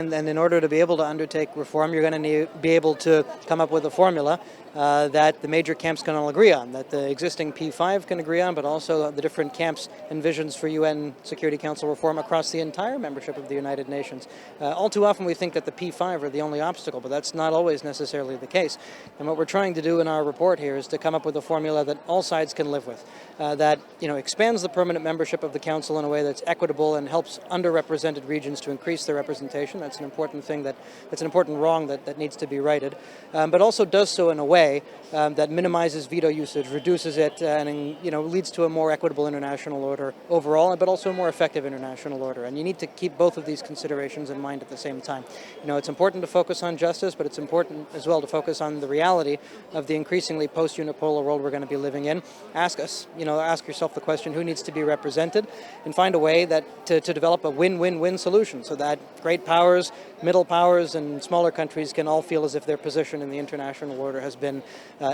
And then in order to be able to undertake reform, you're going to be able to come up with a formula that the major camps can all agree on, that the existing P5 can agree on, but also the different camps and visions for UN Security Council reform across the entire membership of the United Nations. All too often we think that the P5 are the only obstacle, but that's not always necessarily the case. And what we're trying to do in our report here is to come up with a formula that all sides can live with, that expands the permanent membership of the Council in a way that's equitable and helps underrepresented regions to increase their representation. That's an important thing, that's an important wrong that needs to be righted, but also does so in a way that minimizes veto usage, reduces it, and leads to a more equitable international order overall, but also a more effective international order. And you need to keep both of these considerations in mind at the same time. It's important to focus on justice, but it's important as well to focus on the reality of the increasingly post-unipolar world we're going to be living in. Ask yourself the question, who needs to be represented, and find a way that to develop a win-win-win solution so that great powers, middle powers, and smaller countries can all feel as if their position in the international order has been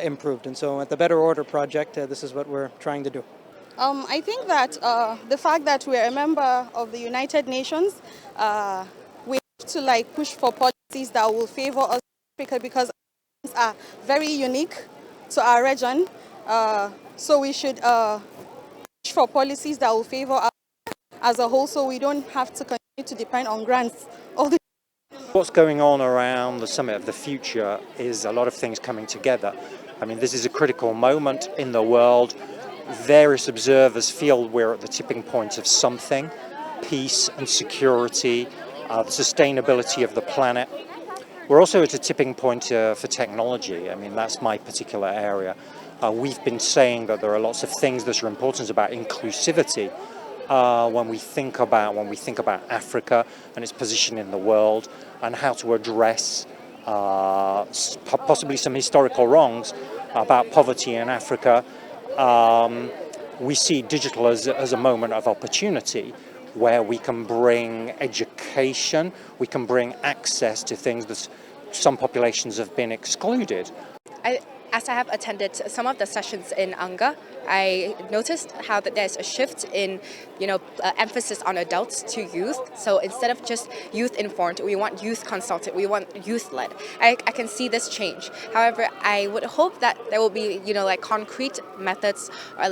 improved. And so at the Better Order Project, this is what we're trying to do. I think that the fact that we're a member of the United Nations, we have to push for policies that will favor us because are very unique to our region. So we should push for policies that will favor us as a whole, so we don't have to continue to depend on grants all the What's going on around the Summit of the Future is a lot of things coming together. I mean, this is a critical moment in the world. Various observers feel we're at the tipping point of something: peace and security, the sustainability of the planet. We're also at a tipping point for technology. I mean, that's my particular area. We've been saying that there are lots of things that are important about inclusivity when we think about Africa and its position in the world, and how to address possibly some historical wrongs about poverty in Africa. We see digital as a moment of opportunity where we can bring education, we can bring access to things that some populations have been excluded. As I have attended some of the sessions in Anga, I noticed how that there's a shift in, emphasis on adults to youth. So instead of just youth informed, we want youth consulted, we want youth led. I can see this change. However, I would hope that there will be, concrete methods or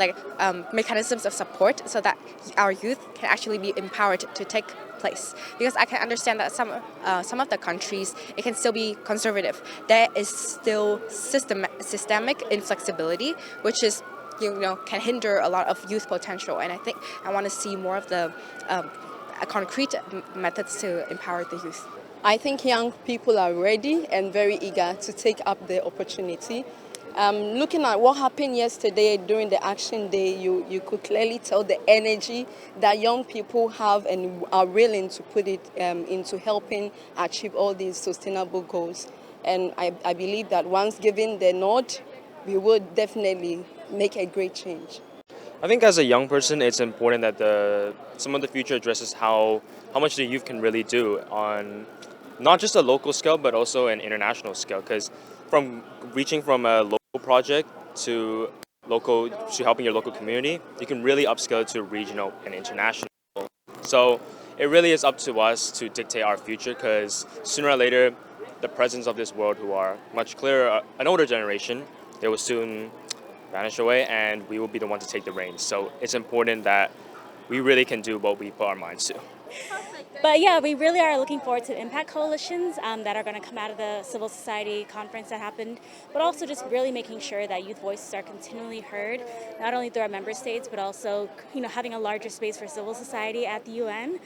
mechanisms of support so that our youth can actually be empowered to take place, because I can understand that some of the countries, it can still be conservative. There is still systemic inflexibility, which is can hinder a lot of youth potential, and I think I want to see more of the concrete methods to empower the youth. I think young people are ready and very eager to take up the opportunity. Looking at what happened yesterday during the Action Day, you could clearly tell the energy that young people have and are willing to put it into helping achieve all these sustainable goals. And I believe that once given the nod, we would definitely make a great change. I think as a young person, it's important that some of the future addresses how much the youth can really do on not just a local scale, but also an international scale. Because reaching from a local project to helping your local community, you can really upscale to regional and international. So it really is up to us to dictate our future, because sooner or later, the presence of this world, who are much clearer, an older generation, they will soon vanish away, and we will be the one to take the reins. So it's important that we really can do what we put our minds to. But yeah, we really are looking forward to impact coalitions that are going to come out of the civil society conference that happened, but also just really making sure that youth voices are continually heard, not only through our member states, but also having a larger space for civil society at the UN.